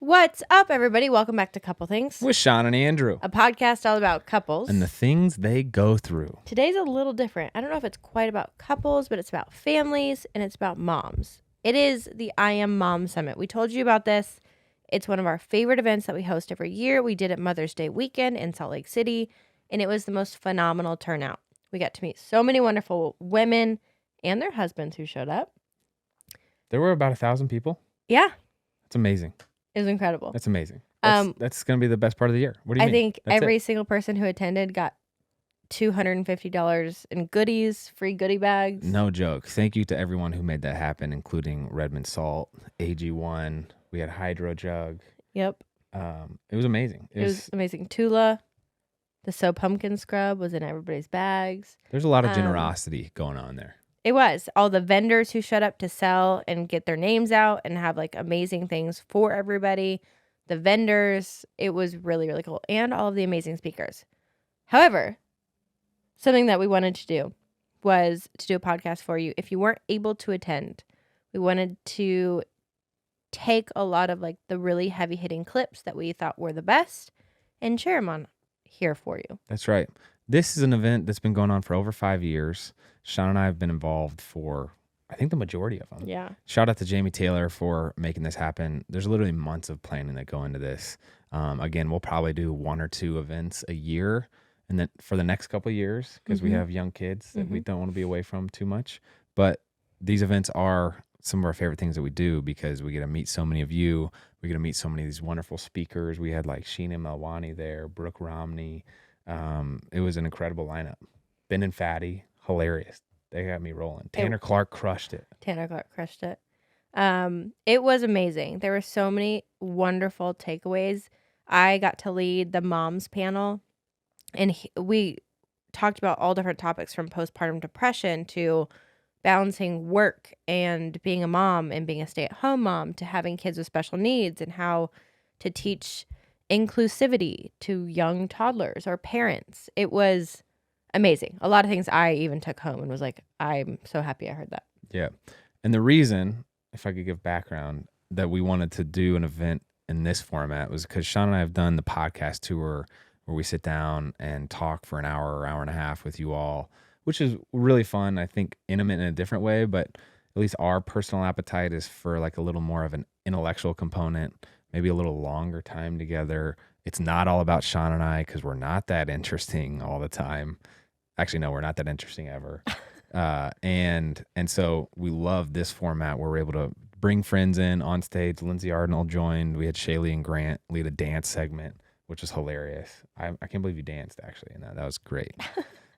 What's up, everybody? Welcome back to Couple Things, with Sean and Andrew, a podcast all about couples. and the things they go through. Today's a little different. I don't know if it's quite about couples, but it's about families and it's about moms. It is the I Am Mom Summit. We told you about this. It's one of our favorite events that we host every year. We did it Mother's Day weekend in Salt Lake City, and it was the most phenomenal turnout. We got to meet so many wonderful women and their husbands who showed up. There were about 1,000 people. Yeah. It's amazing. It was incredible. That's amazing. That's going to be the best part of the year. What do you mean? I think every single person who attended got $250 in goodies, free goodie bags. No joke. Thank you to everyone who made that happen, including Redmond Salt, AG1. We had Hydro Jug. Yep. It was amazing. It was amazing. Tula, the So Pumpkin Scrub was in everybody's bags. There's a lot of generosity going on there. It was. All the vendors who showed up to sell and get their names out and have like amazing things for everybody. The vendors, it was really, really cool. And all of the amazing speakers. However, something that we wanted to do was to do a podcast for you. If you weren't able to attend, we wanted to take a lot of like the really heavy hitting clips that we thought were the best and share them on here for you. That's right. This is an event that's been going on for over 5 years. Sean and I have been involved for, I think, the majority of them. Yeah. Shout out to Jamie Taylor for making this happen. There's literally months of planning that go into this. Again, we'll probably do 1 or 2 events a year, and then for the next couple of years, because we have young kids that we don't want to be away from too much. But these events are some of our favorite things that we do because we get to meet so many of you. We get to meet so many of these wonderful speakers. We had like Sheena Melwani there, Brooke Romney. It was an incredible lineup. Ben and Fatty, hilarious. They got me rolling. Tanner Clark crushed it. It was amazing. There were so many wonderful takeaways. I got to lead the moms panel, and we talked about all different topics from postpartum depression to balancing work and being a mom and being a stay-at-home mom to having kids with special needs and how to teach inclusivity to young toddlers or parents. It was amazing. A lot of things I even took home and was like, I'm so happy I heard that. Yeah. And the reason, if I could give background, that we wanted to do an event in this format was because Sean and I have done the podcast tour where we sit down and talk for an hour or hour and a half with you all, which is really fun. I think intimate in a different way, but at least our personal appetite is for like a little more of an intellectual component, maybe a little longer time together. It's not all about Sean and I because we're not that interesting all the time. Actually, no, we're not that interesting ever. And so we love this format where we're able to bring friends in on stage. Lindsay Arnold joined. We had Shaylee and Grant lead a dance segment, which was hilarious. I can't believe you danced actually, and that was great.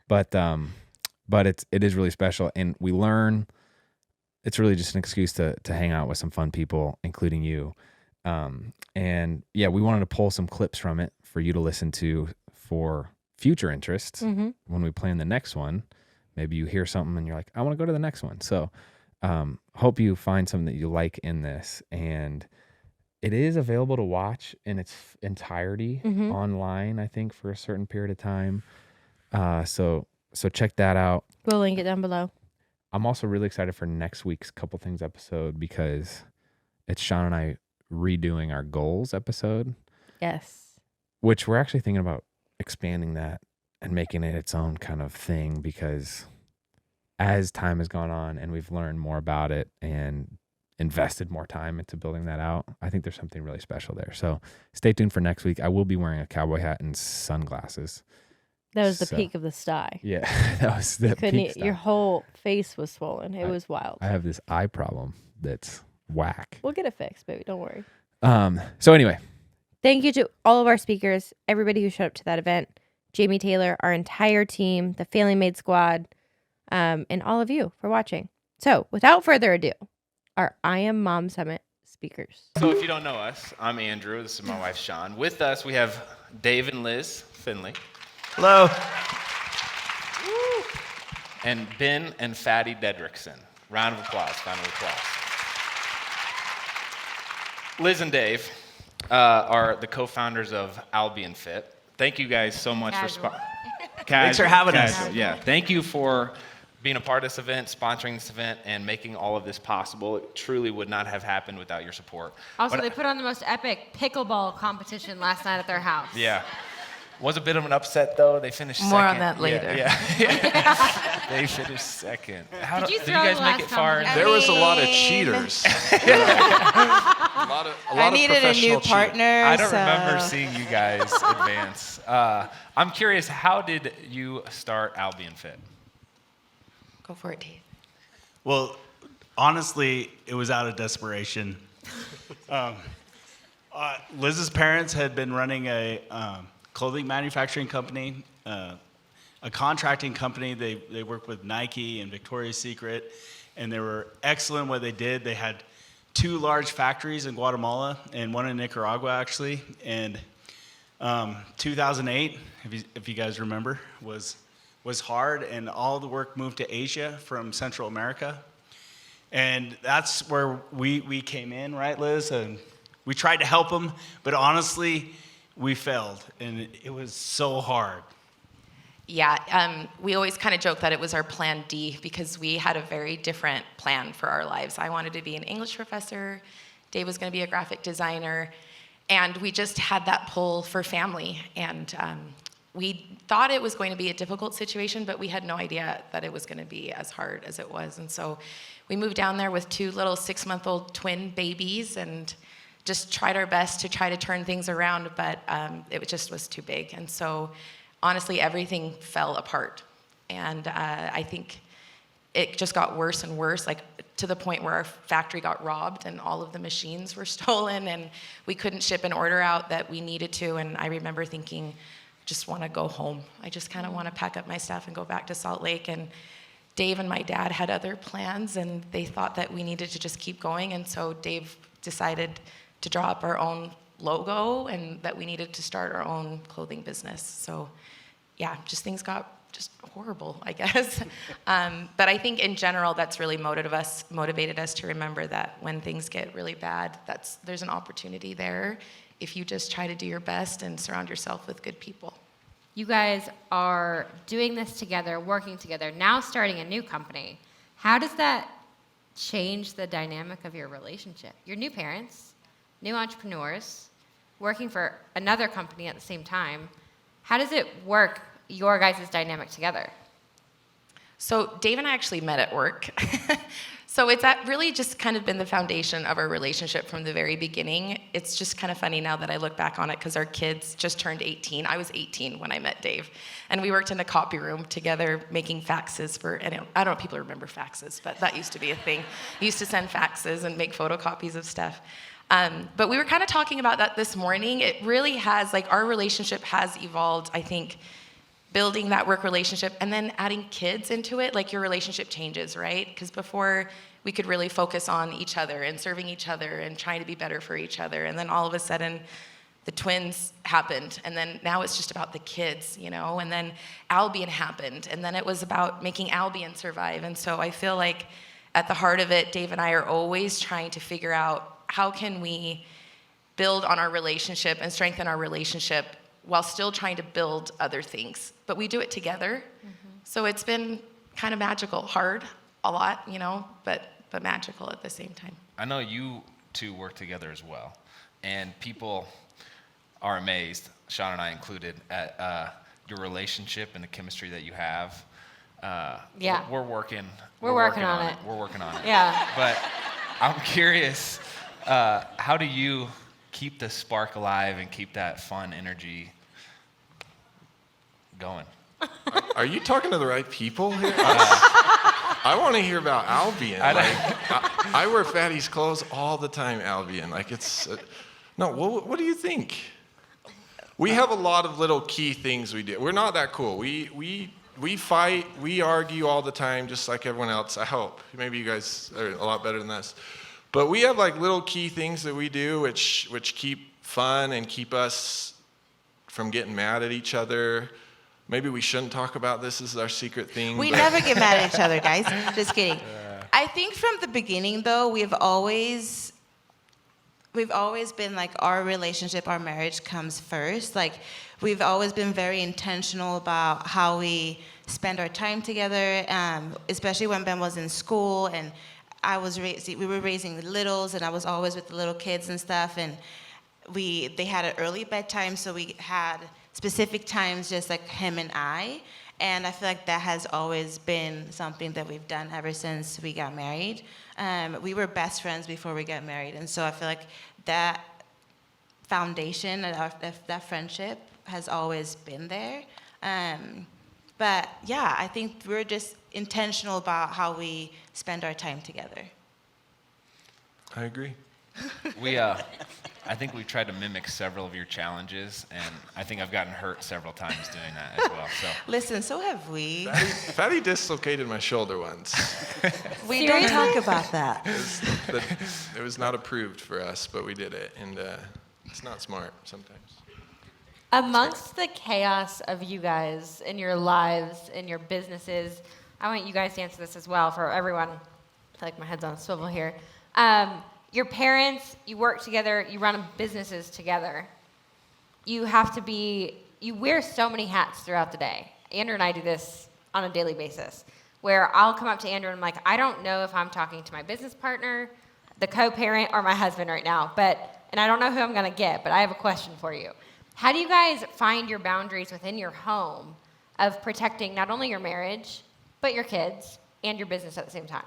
But it is really special, and we learn. It's really just an excuse to hang out with some fun people, including you. And yeah, we wanted to pull some clips from it for you to listen to for future interests. When we plan the next one, maybe you hear something and you're like, I want to go to the next one. So hope you find something that you like in this. And it is available to watch in its entirety online, I think, for a certain period of time. So check that out. We'll link it down below. I'm also really excited for next week's Couple Things episode because it's Sean and I redoing our goals episode. Yes. Which we're actually thinking about expanding that and making it its own kind of thing because as time has gone on and we've learned more about it and invested more time into building that out, I think there's something really special there. So stay tuned for next week. I will be wearing a cowboy hat and sunglasses. That was the peak of the sty. Yeah, that was the peak. Your whole face was swollen. It was wild. I have this eye problem that's whack. We'll get it fixed, baby. Don't worry. So anyway. Thank you to all of our speakers, everybody who showed up to that event, Jamie Taylor, our entire team, the Family Made Squad, and all of you for watching. So without further ado, our I Am Mom Summit speakers. So if you don't know us, I'm Andrew. This is my wife, Sean. With us, we have Dave and Liz Finley. Hello. Woo. And Ben and Fatty Dedrickson. Round of applause. Liz and Dave are the co-founders of Albi and Fit. Thank you guys so much Thanks for having us. Yeah, thank you for being a part of this event, sponsoring this event, and making all of this possible. It truly would not have happened without your support. Also, But they put on the most epic pickleball competition last night at their house. yeah. Was a bit of an upset, though. They finished second. More on that later. Yeah. They finished second. Did you did throw you guys the make last it far? competition? There was a lot of mean- cheaters. a lot of I needed a professional new partner. I don't so remember seeing you guys advance. I'm curious, how did you start Albi and Fit? Go for it, Dave. Well, honestly, it was out of desperation. Liz's parents had been running a clothing manufacturing company, a contracting company. They worked with Nike and Victoria's Secret, and they were excellent what they did. They had 2 large factories in Guatemala and one in Nicaragua, actually. And 2008, if you guys remember, was hard, and all the work moved to Asia from Central America. And that's where we came in, right, Liz? And we tried to help them, but honestly, we failed, and it was so hard. Yeah, we always kind of joke that it was our plan D because we had a very different plan for our lives. I wanted to be an English professor. Dave was going to be a graphic designer. And we just had that pull for family. And we thought it was going to be a difficult situation, but we had no idea that it was going to be as hard as it was. And so we moved down there with 2 little 6-month-old twin babies and just tried our best to try to turn things around, but it just was too big. And so honestly, everything fell apart. And I think it just got worse and worse, like to the point where our factory got robbed and all of the machines were stolen and we couldn't ship an order out that we needed to. And I remember thinking, just want to go home. I just kind of want to pack up my stuff and go back to Salt Lake. And Dave and my dad had other plans and they thought that we needed to just keep going. And so Dave decided to draw up our own logo and that we needed to start our own clothing business. So yeah, just things got just horrible, I guess. But I think in general, that's really motivated us to remember that when things get really bad, there's an opportunity there if you just try to do your best and surround yourself with good people. You guys are doing this together, working together, now starting a new company. How does that change the dynamic of your relationship? You're new parents, new entrepreneurs, working for another company at the same time. How does it work, your guys' dynamic together? So Dave and I actually met at work. So it's really just kind of been the foundation of our relationship from the very beginning. It's just kind of funny now that I look back on it because our kids just turned 18. I was 18 when I met Dave. And we worked in a copy room together making faxes I don't know if people remember faxes, but that used to be a thing. We used to send faxes and make photocopies of stuff. But we were kind of talking about that this morning. It really has, our relationship has evolved, I think, building that work relationship and then adding kids into it, your relationship changes, right? Because before we could really focus on each other and serving each other and trying to be better for each other. And then all of a sudden, the twins happened. And then now it's just about the kids, and then Albion happened. And then it was about making Albion survive. And so I feel like at the heart of it, Dave and I are always trying to figure out how can we build on our relationship and strengthen our relationship while still trying to build other things. But we do it together. Mm-hmm. So it's been kind of magical, hard a lot, but magical at the same time. I know you two work together as well, and people are amazed, Sean and I included, at your relationship and the chemistry that you have. Yeah. We're working. We're working on it. We're working on it. Yeah. But I'm curious, how do you keep the spark alive and keep that fun energy going? Are you talking to the right people here? I want to hear about Albion. I wear Fatty's clothes all the time, Albion. No, what do you think? We have a lot of little key things we do. We're not that cool. We fight, we argue all the time, just like everyone else, I hope. Maybe you guys are a lot better than us. But we have little key things that we do which keep fun and keep us from getting mad at each other. Maybe we shouldn't talk about this as our secret thing. We never get mad at each other, guys. Just kidding. I think from the beginning, though, we've always been our relationship, our marriage comes first. We've always been very intentional about how we spend our time together, especially when Ben was in school and we were raising littles, and I was always with the little kids and stuff, and they had an early bedtime, so we had specific times just like him and I. And I feel like that has always been something that we've done ever since we got married. We were best friends before we got married, and so I feel like that foundation, that friendship has always been there. But yeah, I think we're just intentional about how we spend our time together. I agree. I think we've tried to mimic several of your challenges, and I think I've gotten hurt several times doing that as well. So Listen, so have we. Fatty dislocated my shoulder once. We don't talk about that. It was not approved for us, but we did it, and it's not smart sometimes. Amongst the chaos of you guys in your lives, in your businesses, I want you guys to answer this as well for everyone. I feel like my head's on a swivel here. Your parents, you work together, you run businesses together. You wear so many hats throughout the day. Andrew and I do this on a daily basis, where I'll come up to Andrew and I'm like, I don't know if I'm talking to my business partner, the co-parent, or my husband right now, and I don't know who I'm gonna get, but I have a question for you. How do you guys find your boundaries within your home of protecting not only your marriage, but your kids and your business at the same time?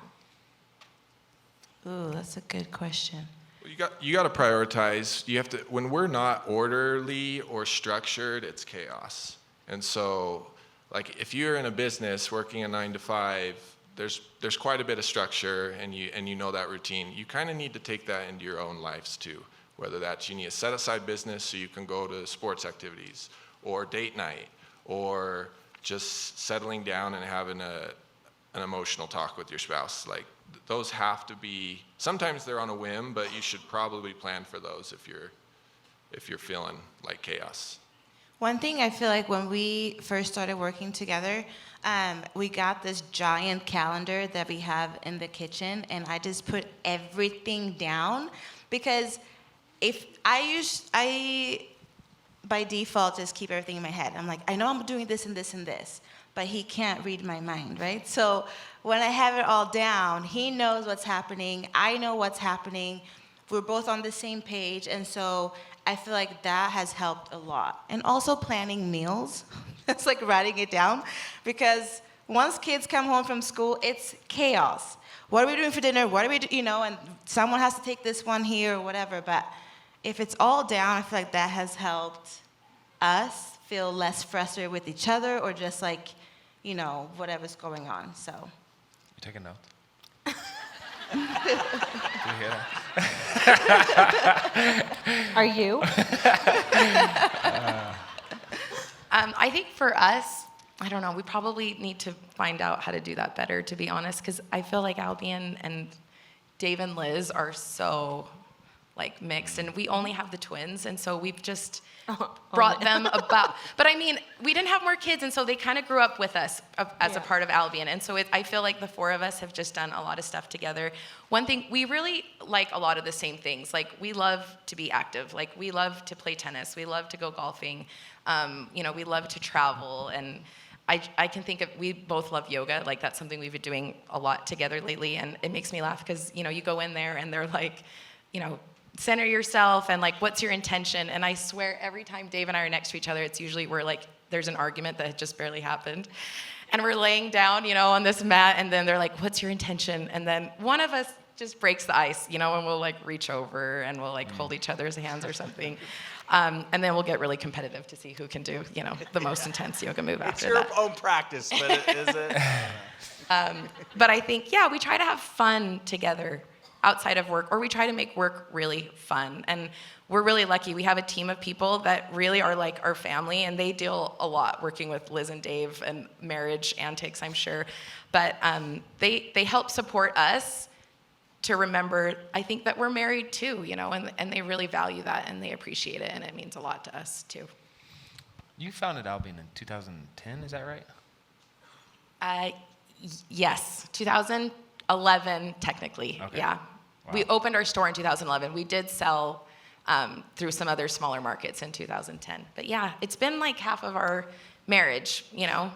Ooh, that's a good question. Well, you got to prioritize. You have to. When we're not orderly or structured, it's chaos. And so, like, if you're in a business working a 9 to 5, there's quite a bit of structure, and you know that routine. You kind of need to take that into your own lives too. Whether that's you need a set aside business so you can go to sports activities, or date night, or just settling down and having an emotional talk with your spouse. Like, those have to be, sometimes they're on a whim, but you should probably plan for those if you're feeling like chaos. One thing I feel like when we first started working together, we got this giant calendar that we have in the kitchen, and I just put everything down, because if I by default just keep everything in my head. I'm like, I know I'm doing this and this and this, but he can't read my mind, right? So when I have it all down, he knows what's happening, I know what's happening, we're both on the same page, and so I feel like that has helped a lot. And also planning meals. It's like writing it down, because once kids come home from school, it's chaos. What are we doing for dinner? What are we doing? And someone has to take this one here or whatever, but if it's all down, I feel like that has helped us feel less frustrated with each other, or just like, whatever's going on. So. You take a note. Do you hear that? Are you? I think for us, I don't know, we probably need to find out how to do that better, to be honest, because I feel like Albi and Dave and Liz are so mixed, and we only have the twins, and so we've just brought them about. But I mean, we didn't have more kids, and so they kind of grew up with us as a part of Albion, and so I feel like the four of us have just done a lot of stuff together. One thing, we really like a lot of the same things. Like, we love to be active. Like, we love to play tennis. We love to go golfing. We love to travel, and I can think of, we both love yoga. Like, that's something we've been doing a lot together lately, and it makes me laugh because, you go in there and they're like, center yourself, and what's your intention? And I swear every time Dave and I are next to each other, it's usually there's an argument that just barely happened. And we're laying down, on this mat, and then they're like, what's your intention? And then one of us just breaks the ice, and we'll reach over and we'll hold each other's hands or something. And then we'll get really competitive to see who can do, the most intense yoga move after that. It's your own practice, but is it? But I think, we try to have fun together outside of work, or we try to make work really fun. And we're really lucky. We have a team of people that really are like our family, and they deal a lot working with Liz and Dave and marriage antics, I'm sure. But they help support us to remember, I think, that we're married too, and they really value that, and they appreciate it, and it means a lot to us too. You founded Albion in 2010, is that right? Yes, 2011 technically, Okay. yeah. Wow. We opened our store in 2011. We did sell through some other smaller markets in 2010. But yeah, it's been half of our marriage, Wow.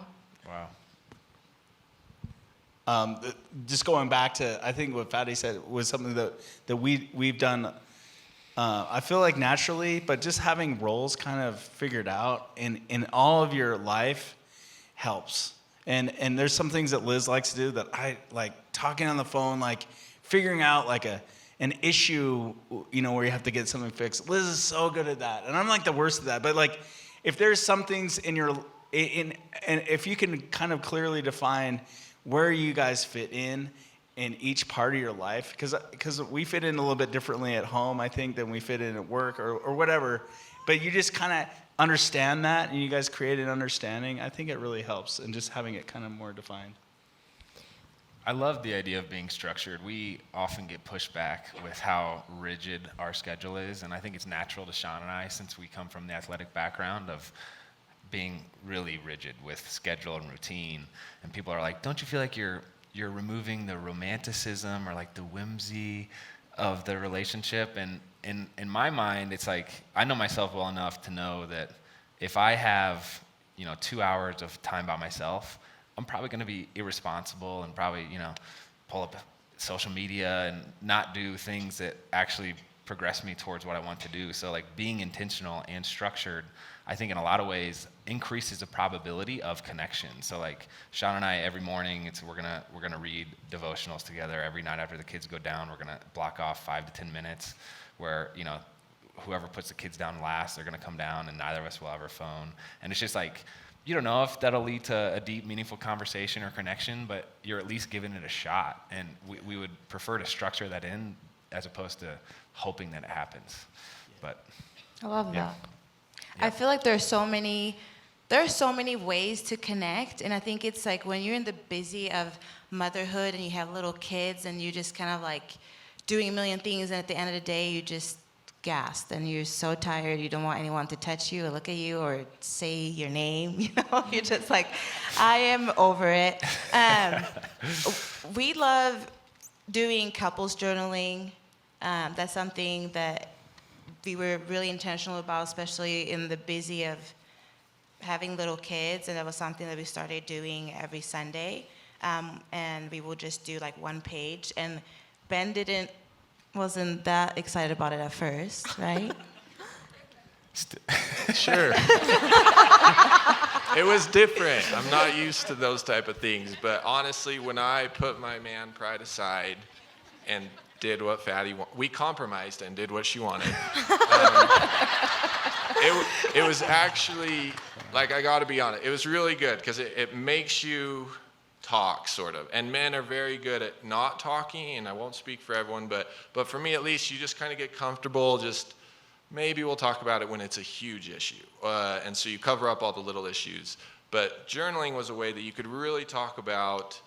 Just going back to, I think what Fatty said was something that we've done. I feel like naturally, but just having roles kind of figured out in all of your life helps. And there's some things that Liz likes to do that I like, talking on the phone, like figuring out like an issue, where you have to get something fixed. Liz is so good at that, and I'm like the worst at that. But like, if there's some things and if you can kind of clearly define where you guys fit in each part of your life, because we fit in a little bit differently at home, I think, than we fit in at work or whatever. But you just kind of understand that, and you guys create an understanding. I think it really helps, and just having it kind of more defined. I love the idea of being structured. We often get pushback with how rigid our schedule is, and I think it's natural to Sean and I, since we come from the athletic background, of being really rigid with schedule and routine. And people are like, don't you feel like you're removing the romanticism or like the whimsy of the relationship? And in my mind, it's like, I know myself well enough to know that if I have 2 hours of time by myself, I'm probably going to be irresponsible and probably pull up social media and not do things that actually progress me towards what I want to do. So like, being intentional and structured, I think in a lot of ways increases the probability of connection. So like, Sean and I, every morning, we're gonna read devotionals together. Every night after the kids go down, we're gonna block off 5 to 10 minutes where whoever puts the kids down last, they're gonna come down, and neither of us will have our phone. And it's just like, you don't know if that'll lead to a deep, meaningful conversation or connection, but you're at least giving it a shot. And we would prefer to structure that in as opposed to hoping that it happens. But I love yeah. that. I feel like there are so many ways to connect, and I think it's like when you're in the busy of motherhood and you have little kids and you just kind of like doing a million things, and at the end of the day you just gassed and you're so tired, you don't want anyone to touch you or look at you or say your name, you're just like, I am over it. We love doing couples journaling. That's something that we were really intentional about, especially in the busy of having little kids, and that was something that we started doing every Sunday. And we will just do like one page, and Ben wasn't that excited about it at first, right? Sure. It was different. I'm not used to those type of things, but honestly, when I put my man pride aside and did what Fatty wanted, we compromised and did what she wanted. It was actually, like, I gotta be honest, it was really good, because it makes you talk, sort of. And men are very good at not talking, and I won't speak for everyone, but for me at least, you just kind of get comfortable, just maybe we'll talk about it when it's a huge issue. And so you cover up all the little issues. But journaling was a way that you could really talk about,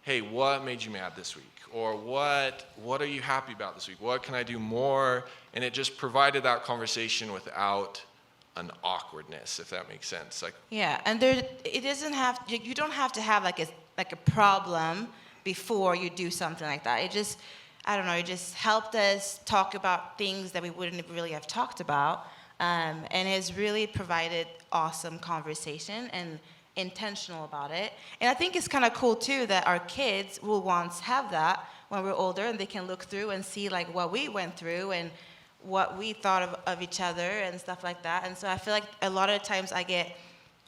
hey, what made you mad this week? Or what are you happy about this week? What can I do more? And it just provided that conversation without an awkwardness, if that makes sense. Like, Yeah, and you don't have to have like a problem before you do something like that. It just helped us talk about things that we wouldn't really have talked about, and has really provided awesome conversation and intentional about it. And I think it's kind of cool too that our kids will once have that when we're older, and they can look through and see like what we went through and what we thought of each other and stuff like that. And so I feel like a lot of times I get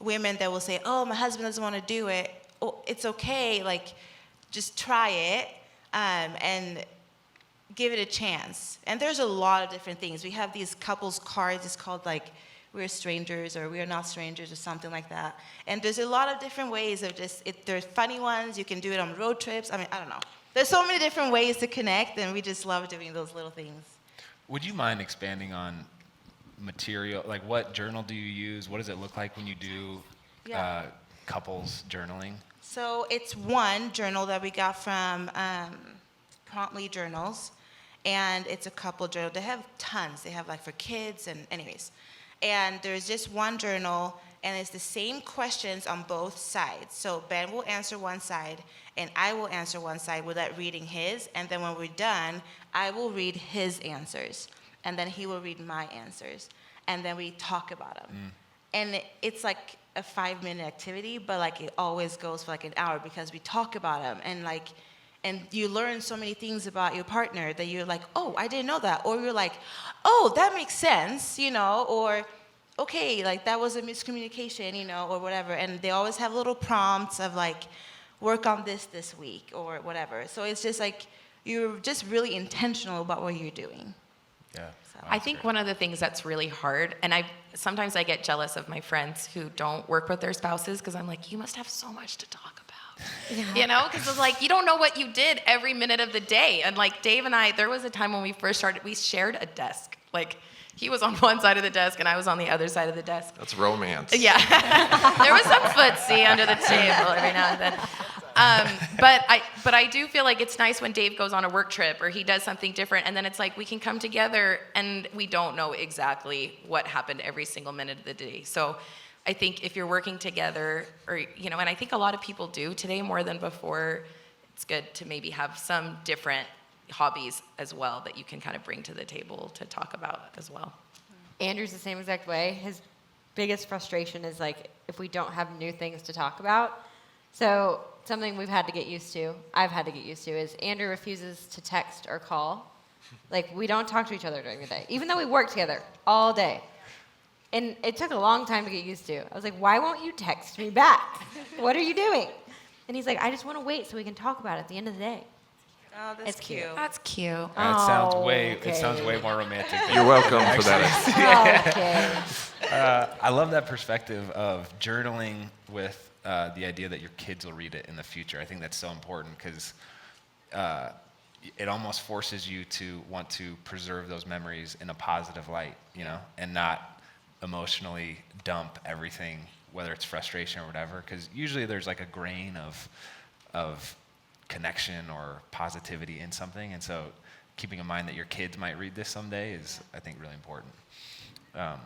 women that will say, oh, my husband doesn't want to do it. Oh, it's okay, like just try it, and give it a chance. And there's a lot of different things. We have these couples cards, it's called like We're Strangers or We Are Not Strangers or something like that. And there's a lot of different ways of there's funny ones, you can do it on road trips. I mean, I don't know. There's so many different ways to connect, and we just love doing those little things. Would you mind expanding on material? Like, what journal do you use? What does it look like when you do couples journaling? So it's one journal that we got from Promptly Journals, and it's a couple journal. They have tons. They have like for kids and anyways. And there's just one journal, and it's the same questions on both sides. So Ben will answer one side, and I will answer one side without reading his. And then when we're done, I will read his answers, and then he will read my answers. And then we talk about them. And it's like a 5-minute activity, but like it always goes for like an hour because we talk about them and you learn so many things about your partner that you're like, oh, I didn't know that. Or you're like, oh, that makes sense, or okay, like that was a miscommunication, or whatever. And they always have little prompts of like, work on this week or whatever. So it's just like, you're just really intentional about what you're doing. Yeah. So. I think one of the things that's really hard, and sometimes I get jealous of my friends who don't work with their spouses because I'm like, you must have so much to talk about. Because it's like, you don't know what you did every minute of the day. And like Dave and I, there was a time when we first started, we shared a desk. Like he was on one side of the desk and I was on the other side of the desk. That's romance. Yeah. There was some footsie under the table every now and then. But I do feel like it's nice when Dave goes on a work trip or he does something different, and then it's like we can come together and we don't know exactly what happened every single minute of the day. So I think if you're working together, or and I think a lot of people do today more than before, it's good to maybe have some different hobbies as well that you can kind of bring to the table to talk about as well. Andrew's the same exact way. His biggest frustration is like if we don't have new things to talk about. So something we've had to get used to, I've had to get used to, is Andrew refuses to text or call. Like, we don't talk to each other during the day, even though we work together all day. And it took a long time to get used to. I was like, why won't you text me back? What are you doing? And he's like, I just want to wait so we can talk about it at the end of the day. Oh, that's It's cute. That's cute. That sounds way. okay. It sounds way more romantic. You're welcome for that. Okay. I love that perspective of journaling with the idea that your kids will read it in the future. I think that's so important because it almost forces you to want to preserve those memories in a positive light, and not emotionally dump everything, whether it's frustration or whatever. Because usually there's like a grain of connection or positivity in something, and so keeping in mind that your kids might read this someday is, I think, really important. I'm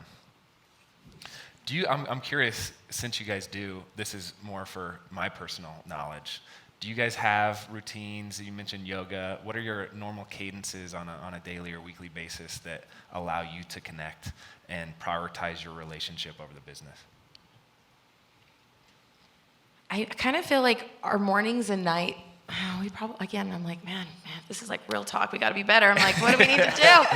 curious, since you guys do, this is more for my personal knowledge, do you guys have routines? You mentioned yoga. What are your normal cadences on a daily or weekly basis that allow you to connect and prioritize your relationship over the business? I kind of feel like our mornings and night, we probably, again, I'm like, man, this is like real talk. We got to be better. I'm like, what do we need to do?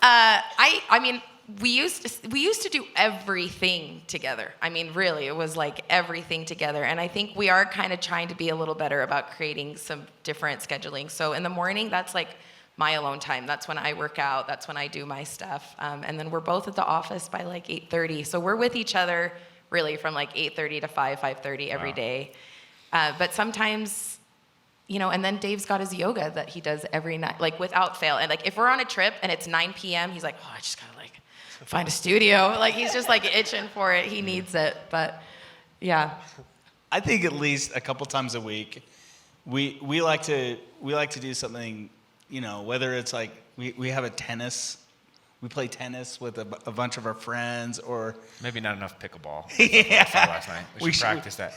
I mean, we used to do everything together. I mean, really, it was like everything together. And I think we are kind of trying to be a little better about creating some different scheduling. So in the morning, that's like my alone time. That's when I work out. That's when I do my stuff. And then we're both at the office by like 8:30. So we're with each other really from like 8:30 to 5:30 every day. But sometimes, and then Dave's got his yoga that he does every night, like without fail. And like if we're on a trip and it's 9 p.m., he's like, oh, I just gotta like find a studio. Like he's just like itching for it. He needs it. But yeah. I think at least a couple times a week, we like to do something, whether it's like we have we play tennis with a bunch of our friends, or Maybe not enough pickleball. Yeah. Last night. We should practice that.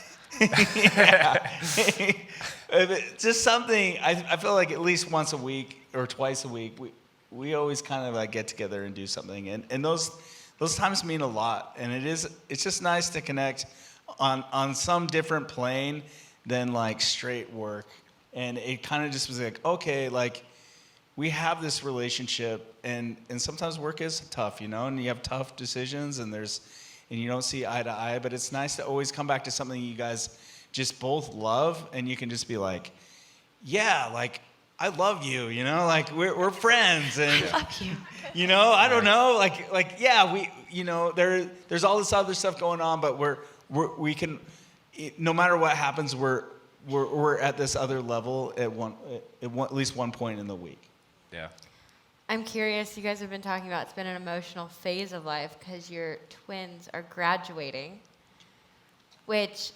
Just something. I feel like at least once a week or twice a week, we always kind of like get together and do something, and those times mean a lot. And it's just nice to connect on some different plane than like straight work. And it kind of just was like, okay, like we have this relationship, and sometimes work is tough, and you have tough decisions, and you don't see eye to eye, but it's nice to always come back to something you guys just both love, and you can just be like, yeah, like I love you, like we're friends, and I love you. I don't know, like yeah, we, there's all this other stuff going on, but we can, no matter what happens, we're at this other level at least one point in the week. Yeah. I'm curious, you guys have been talking about it's been an emotional phase of life because your twins are graduating, which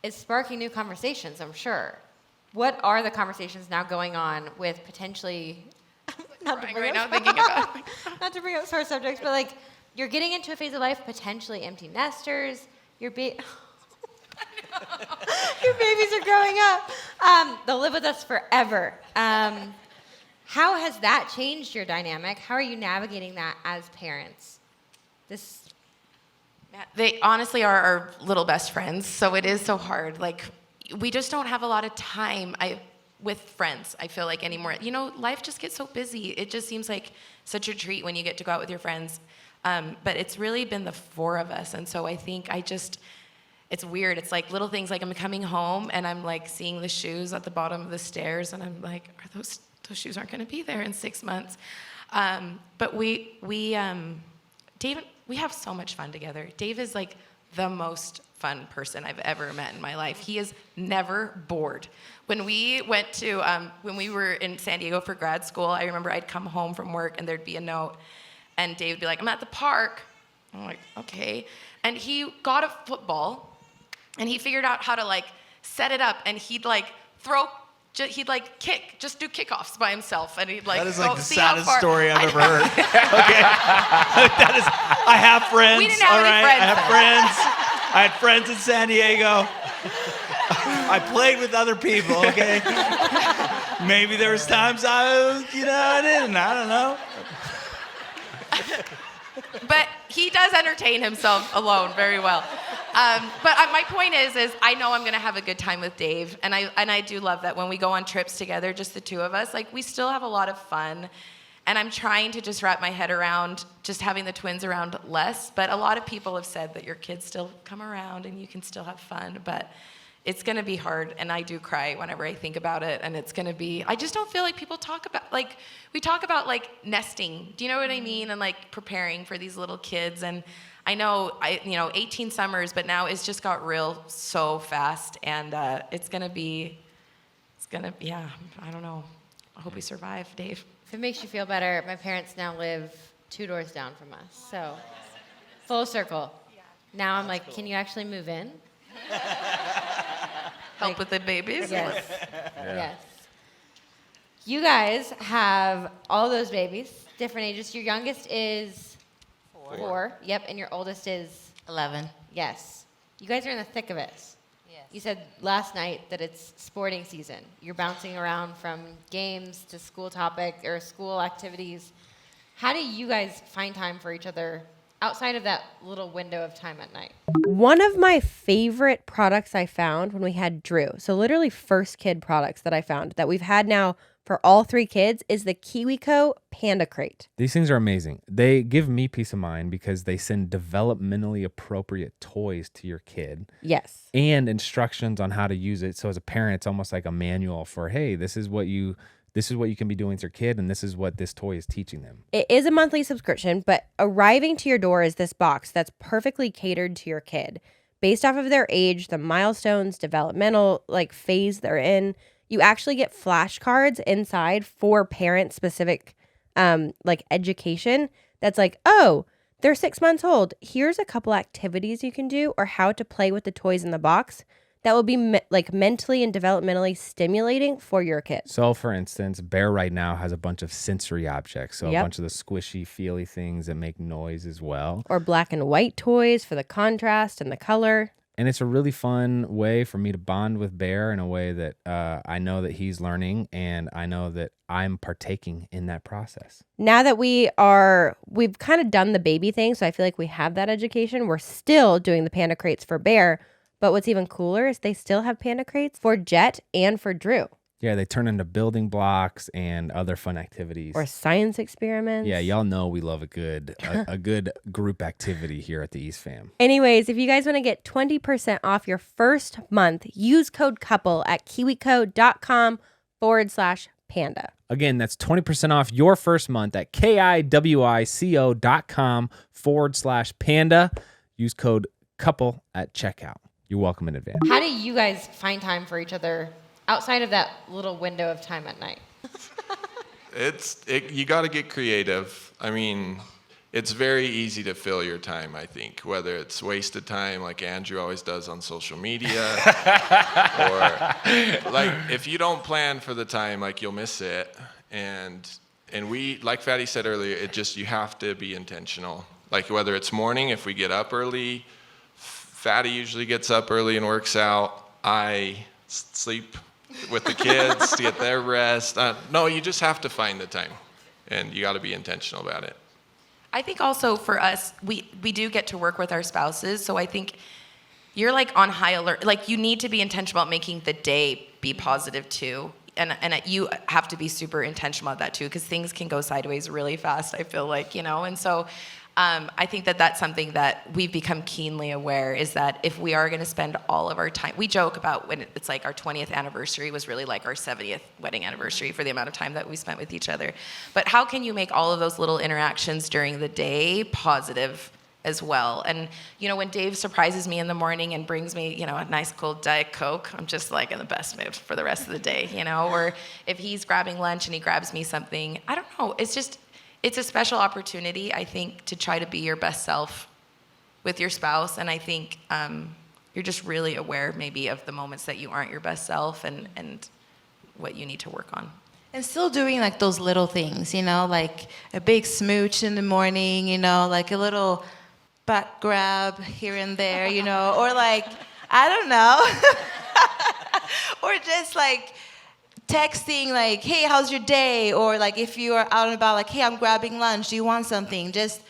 is sparking new conversations, I'm sure. What are the conversations now going on with potentially, not to bring up sore subjects, but like you're getting into a phase of life, potentially empty nesters, your babies are growing up. They'll live with us forever. How has that changed your dynamic? How are you navigating that as parents? They honestly are our little best friends, so it is so hard. Like, we just don't have a lot of time with friends, I feel like, anymore. You know, life just gets so busy. It just seems like such a treat when you get to go out with your friends. But it's really been the four of us, and so I think it's weird. It's like little things, like I'm coming home and I'm like seeing the shoes at the bottom of the stairs, and I'm like, are those shoes aren't going to be there in 6 months. But Dave, we have so much fun together. Dave is like the most fun person I've ever met in my life. He is never bored. When we were in San Diego for grad school, I remember I'd come home from work and there'd be a note, and Dave would be like, I'm at the park. I'm like, okay. And he got a football, and he figured out how to like set it up, and he'd like he'd like just do kickoffs by himself, and he'd like That is go like the see how saddest far. story I've ever heard. Okay. I have friends. We didn't have any friends I have then. friends. I had friends in San Diego. I played with other people, okay? Maybe there was times I didn't. I don't know. But he does entertain himself alone very well. But my point is I know I'm going to have a good time with Dave, and I do love that when we go on trips together, just the two of us, like, we still have a lot of fun. And I'm trying to just wrap my head around just having the twins around less. But a lot of people have said that your kids still come around and you can still have fun. But it's going to be hard, and I do cry whenever I think about it. And it's going to be, I just don't feel like people talk about, like, we talk about, like, nesting. Do you know what I mean? And, like, preparing for these little kids. And I know, 18 summers, but now it's just got real so fast. And it's going to, yeah, I don't know. I hope we survive, Dave. If it makes you feel better, my parents now live 2 doors down from us. So, full circle. Now I'm like, can you actually move in? Help with the babies? Yes. Yes. You guys have all those babies, different ages. Your youngest is 4. Yep, and your oldest is 11. Yes. You guys are in the thick of it. You said last night that it's sporting season. You're bouncing around from games to school topic or school activities. How do you guys find time for each other outside of that little window of time at night? One of my favorite products I found when we had Drew, so literally first kid products that I found that we've had now for all 3 kids, is the KiwiCo Panda Crate. These things are amazing. They give me peace of mind because they send developmentally appropriate toys to your kid. Yes. And instructions on how to use it. So as a parent, it's almost like a manual for, hey, this is what you can be doing with your kid, and this is what this toy is teaching them. It is a monthly subscription, but arriving to your door is this box that's perfectly catered to your kid. Based off of their age, the milestones, developmental phase they're in, you actually get flashcards inside for parent-specific education that's like, oh, they're 6 months old. Here's a couple activities you can do or how to play with the toys in the box that will be mentally and developmentally stimulating for your kid. So, for instance, Bear right now has a bunch of sensory objects. So a bunch of the squishy, feely things that make noise as well. Or black and white toys for the contrast and the color. And it's a really fun way for me to bond with Bear in a way that I know that he's learning, and I know that I'm partaking in that process. Now that we've kind of done the baby thing, so I feel like we have that education. We're still doing the Panda Crates for Bear, but what's even cooler is they still have Panda Crates for Jet and for Drew. Yeah, they turn into building blocks and other fun activities. Or science experiments. Yeah, y'all know we love a good group activity here at the East Fam. Anyways, if you guys want to get 20% off your first month, use code COUPLE at kiwico.com/panda. Again, that's 20% off your first month at kiwico.com/panda. Use code COUPLE at checkout. You're welcome in advance. How do you guys find time for each other outside of that little window of time at night? You got to get creative. I mean, it's very easy to fill your time, I think, whether it's wasted time like Andrew always does on social media, or if you don't plan for the time, you'll miss it. And we, like Fatty said earlier, you have to be intentional. Whether it's morning, if we get up early, Fatty usually gets up early and works out. I sleep with the kids to get their rest. No, you just have to find the time, and you got to be intentional about it. I think also for us, we do get to work with our spouses, so I think you're like on high alert. Like you need to be intentional about making the day be positive too. And you have to be super intentional about that too, because things can go sideways really fast, I feel like, and so I think that that's something that we've become keenly aware, is that if we are going to spend all of our time, we joke about when it's like our 20th anniversary was really like our 70th wedding anniversary for the amount of time that we spent with each other. But how can you make all of those little interactions during the day positive as well? And, when Dave surprises me in the morning and brings me, a nice cold Diet Coke, I'm just like in the best mood for the rest of the day, or if he's grabbing lunch and he grabs me something, I don't know, it's a special opportunity, I think, to try to be your best self with your spouse. And I think you're just really aware maybe of the moments that you aren't your best self and what you need to work on. And still doing like those little things, like a big smooch in the morning, like a little butt grab here and there, or like, I don't know, or just like texting like, hey, how's your day? Or like if you are out and about, like, hey, I'm grabbing lunch, do you want something? Just,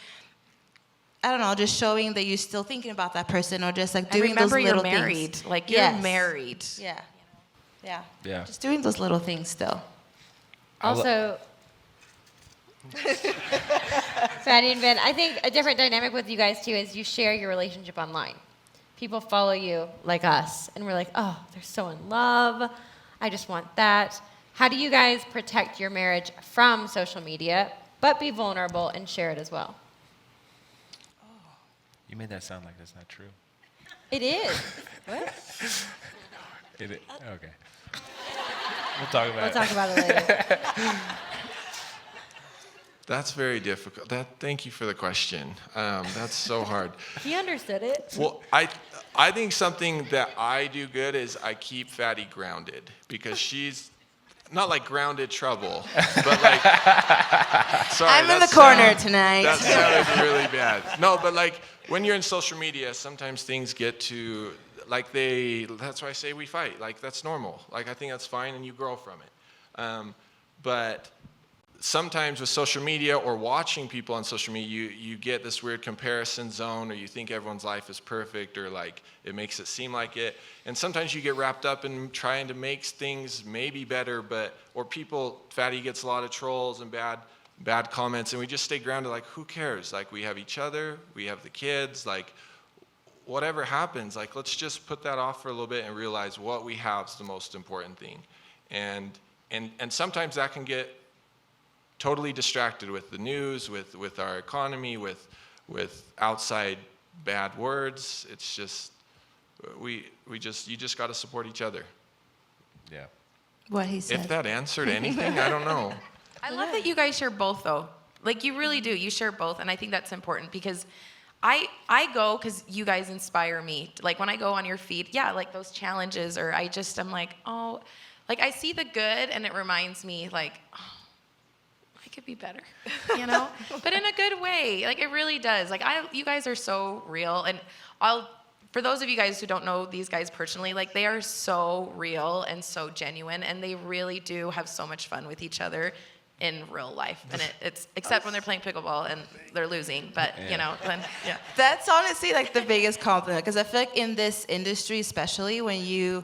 I don't know, just showing that you're still thinking about that person, or just like doing those little things. Remember, you're married. Things. Like, you're married. Yeah. Yeah. Just doing those little things still. Also, Fatty and Ben, I think a different dynamic with you guys too is you share your relationship online. People follow you like us, and we're like, oh, they're so in love. I just want that. How do you guys protect your marriage from social media, but be vulnerable and share it as well? You made that sound like that's not true. It is. What? Okay. We'll talk about it. We'll talk about it later. That's very difficult. Thank you for the question. That's so hard. He understood it. Well, I think something that I do good is I keep Fatty grounded, because she's not like grounded trouble, but like, sorry. I'm in the corner tonight. That sounded really bad. No, but like when you're in social media, sometimes things get to, like that's why I say we fight. Like that's normal. Like I think that's fine and you grow from it. But sometimes with social media or watching people on social media, you get this weird comparison zone, or you think everyone's life is perfect, or like it makes it seem like it. And sometimes you get wrapped up in trying to make things maybe better, or Fatty gets a lot of trolls and bad comments, and we just stay grounded, like who cares? Like we have each other, we have the kids, like whatever happens, like let's just put that off for a little bit and realize what we have is the most important thing. And sometimes that can get totally distracted with the news, with our economy, with outside bad words. It's just you just got to support each other. Yeah. What he said. If that answered anything, I don't know. I love that you guys share both, though. Like, you really do. You share both, and I think that's important, because I go because you guys inspire me. Like, when I go on your feed, like those challenges, or I'm like, oh, like I see the good, and it reminds me, like, oh, I could be better, but in a good way. Like, it really does. Like, you guys are so real, and for those of you guys who don't know these guys personally, like, they are so real and so genuine, and they really do have so much fun with each other in real life. And it's except when they're playing pickleball and they're losing, but then That's honestly like the biggest compliment, because I feel like in this industry, especially when you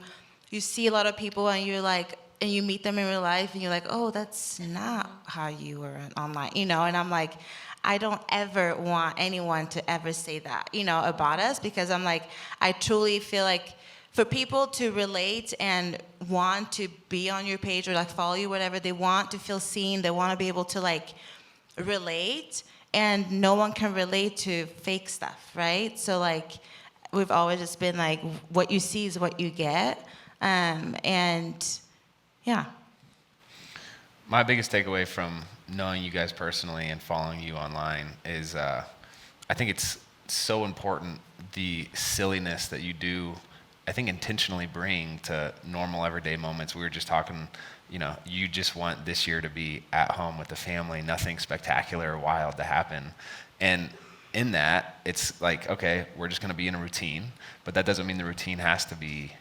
see a lot of people and you're like, and you meet them in real life and you're like, oh, that's not how you were online, and I'm like, I don't ever want anyone to ever say that, about us, because I'm like, I truly feel like for people to relate and want to be on your page or like follow you, whatever, they want to feel seen, they want to be able to like relate, and no one can relate to fake stuff, right? So like, we've always just been like, what you see is what you get, and yeah. My biggest takeaway from knowing you guys personally and following you online is I think it's so important, the silliness that you do, I think, intentionally bring to normal everyday moments. We were just talking, you just want this year to be at home with the family, nothing spectacular or wild to happen. And in that, it's like, okay, we're just going to be in a routine, but that doesn't mean the routine has to be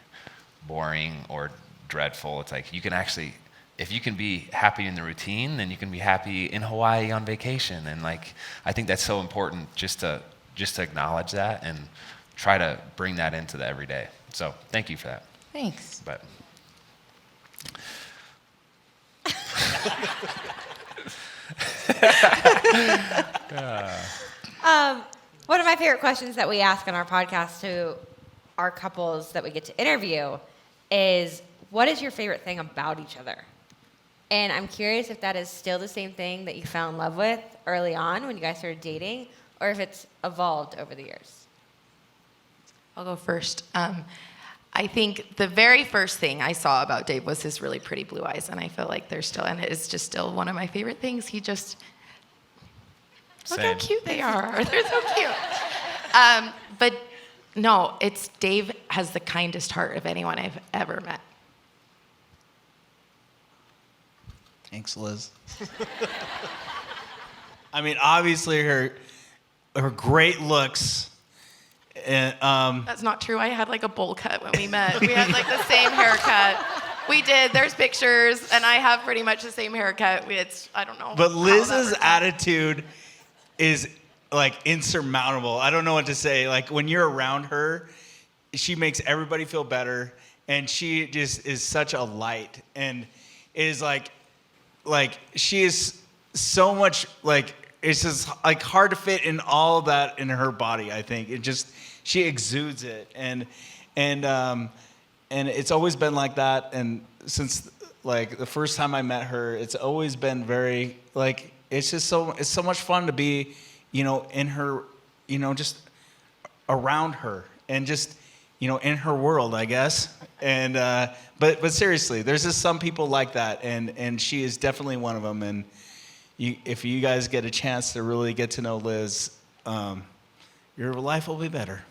boring or dreadful. It's like you can actually if you can be happy in the routine, then you can be happy in Hawaii on vacation. And like, I think that's so important just to acknowledge that and try to bring that into the everyday. So thank you for that. Thanks. But One of my favorite questions that we ask on our podcast to our couples that we get to interview is, what is your favorite thing about each other? And I'm curious if that is still the same thing that you fell in love with early on when you guys started dating, or if it's evolved over the years. I'll go first. I think the very first thing I saw about Dave was his really pretty blue eyes, and I feel like they're still, and it is just still one of my favorite things. He just, look how cute they are. They're so cute. But no, Dave has the kindest heart of anyone I've ever met. Thanks, Liz. I mean, obviously her great looks. And, That's not true. I had like a bowl cut when we met. We had like the same haircut. We did. There's pictures, and I have pretty much the same haircut. I don't know. But Liz's attitude is like insurmountable. I don't know what to say. Like when you're around her, she makes everybody feel better, and she just is such a light, and is like she is so much like, it's just like hard to fit in all that in her body. I think she exudes it, and it's always been like that. And since like the first time I met her, it's always been very like, it's so much fun to be, in her, just around her and just, in her world, I guess. And but seriously, there's just some people like that, and she is definitely one of them. And if you guys get a chance to really get to know Liz, your life will be better.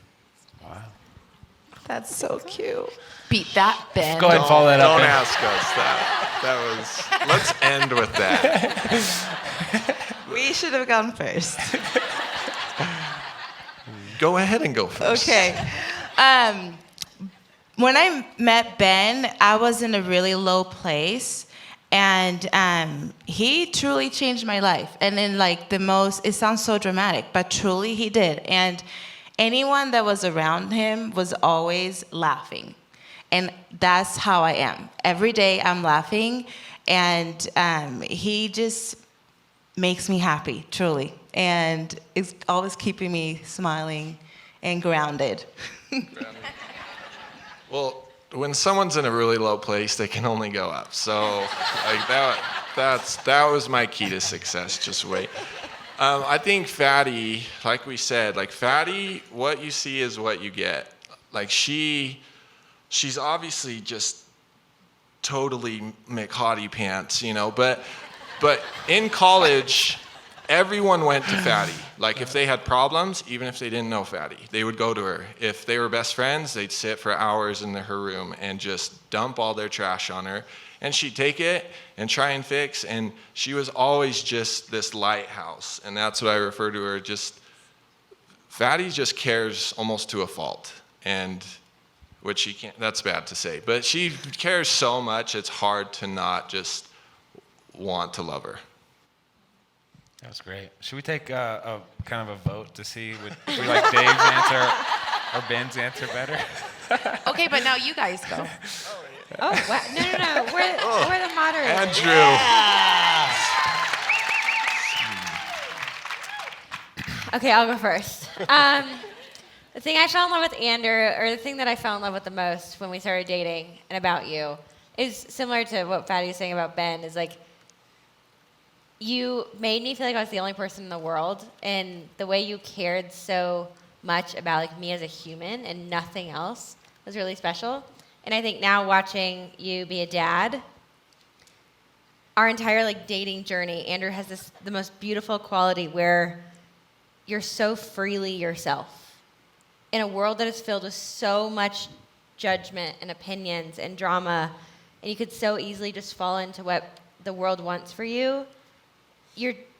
wow. That's so cute. Beat that, Ben. Go ahead and follow that up. Don't ask us that. Let's end with that. We should have gone first. Go ahead and go first. Okay. When I met Ben, I was in a really low place, and he truly changed my life. And in like it sounds so dramatic, but truly he did. And anyone that was around him was always laughing. And that's how I am. Every day I'm laughing, and he just makes me happy, truly. And is always keeping me smiling and grounded. Well, when someone's in a really low place, they can only go up. So like that was my key to success. Just wait. I think Fatty, like we said, like Fatty, what you see is what you get. Like she's obviously just totally McHottie pants, but in college, everyone went to Fatty. Like if they had problems, even if they didn't know Fatty, they would go to her. If they were best friends, they'd sit for hours in her room and just dump all their trash on her. And she'd take it and try and fix. And she was always just this lighthouse. And that's what I refer to her. Fatty just cares almost to a fault. And which she can't, that's bad to say. But she cares so much, it's hard to not just want to love her. That was great. Should we take a kind of a vote to see would we like Dave's answer or Ben's answer better? Okay, but now you guys go. Oh, wow. No. We're the moderators. Andrew. Yeah. Okay, I'll go first. The thing I fell in love with Andrew, or the thing that I fell in love with the most when we started dating and about you, is similar to what Fatty was saying about Ben, is like, you made me feel like I was the only person in the world, and the way you cared so much about like me as a human and nothing else was really special. And I think now watching you be a dad, our entire like dating journey, Andrew has the most beautiful quality where you're so freely yourself in a world that is filled with so much judgment and opinions and drama, and you could so easily just fall into what the world wants for you.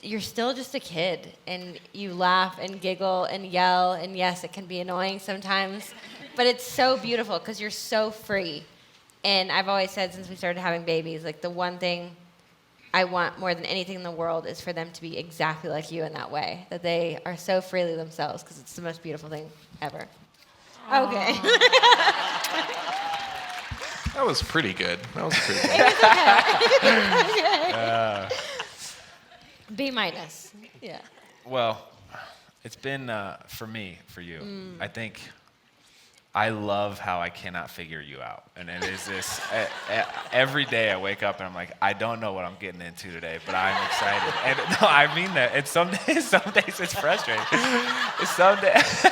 You're still just a kid, and you laugh and giggle and yell, and yes, it can be annoying sometimes, but it's so beautiful because you're so free. And I've always said since we started having babies, like the one thing I want more than anything in the world is for them to be exactly like you in that way, that they are so freely themselves, because it's the most beautiful thing ever. Okay. That was pretty good. B minus. Yeah. Well, it's been for you. I think I love how I cannot figure you out, and it is this. Every day I wake up and I'm like, I don't know what I'm getting into today, but I'm excited. And no, I mean that. And some days it's frustrating. Some days,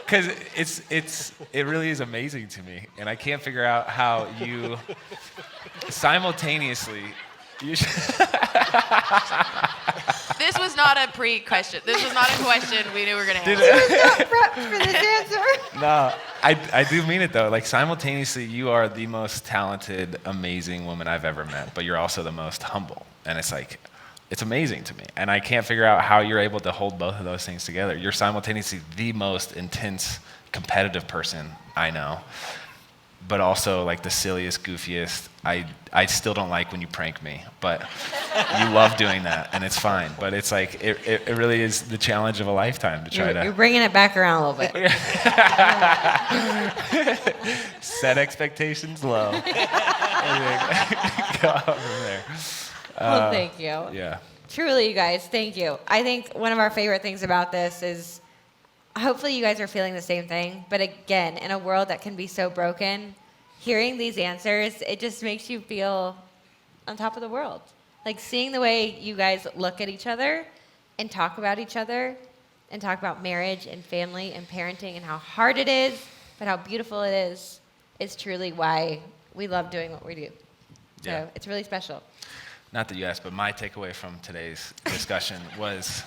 because it really is amazing to me, and I can't figure out how you simultaneously. This was not a pre-question. This was not a question we knew we were going to answer. Not prepped for this answer. No, I do mean it though. Like simultaneously, you are the most talented, amazing woman I've ever met, but you're also the most humble. And it's like, it's amazing to me. And I can't figure out how you're able to hold both of those things together. You're simultaneously the most intense, competitive person I know, but also like the silliest, goofiest. I still don't like when you prank me, but you love doing that, and it's fine. But it's like, it really is the challenge of a lifetime to try You're bringing it back around a little bit. Set expectations low. Go from there. Well, thank you. Yeah. Truly, you guys, thank you. I think one of our favorite things about this is hopefully you guys are feeling the same thing. But again, in a world that can be so broken, hearing these answers, it just makes you feel on top of the world. Like seeing the way you guys look at each other and talk about each other and talk about marriage and family and parenting and how hard it is, but how beautiful it is truly why we love doing what we do. So Yeah. it's really special. Not that you asked, but my takeaway from today's discussion was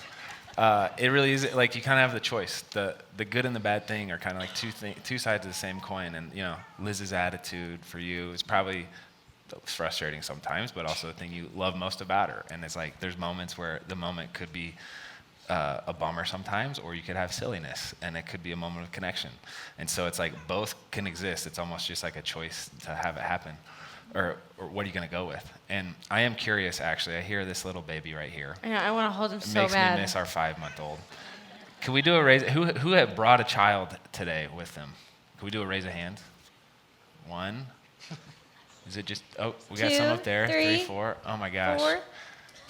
it really is like you kind of have the choice. The good and the bad thing are kind of like two sides of the same coin. And you know, Liz's attitude for you is probably frustrating sometimes, but also the thing you love most about her. And it's like there's moments where the moment could be a bummer sometimes, or you could have silliness, and it could be a moment of connection. And so it's like both can exist. It's almost just like a choice to have it happen. Or what are you going to go with? And I am curious, actually. I hear this little baby right here. Yeah, I want to hold him It so makes bad. me miss our 5-month-old. Can we do a raise? Who had brought a child today with them? Can we do a raise of hands? 1. Is it just? Oh, we got 2, some up there. 3, 4. Oh my gosh. 4.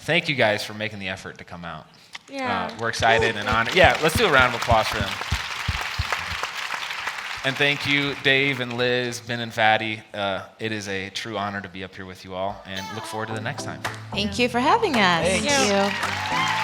Thank you guys for making the effort to come out. Yeah. We're excited and honored. Yeah, let's do a round of applause for them. And thank you, Dave and Liz, Ben and Fatty. It is a true honor to be up here with you all, and look forward to the next time. Thank you for having us. Thanks. Thank you.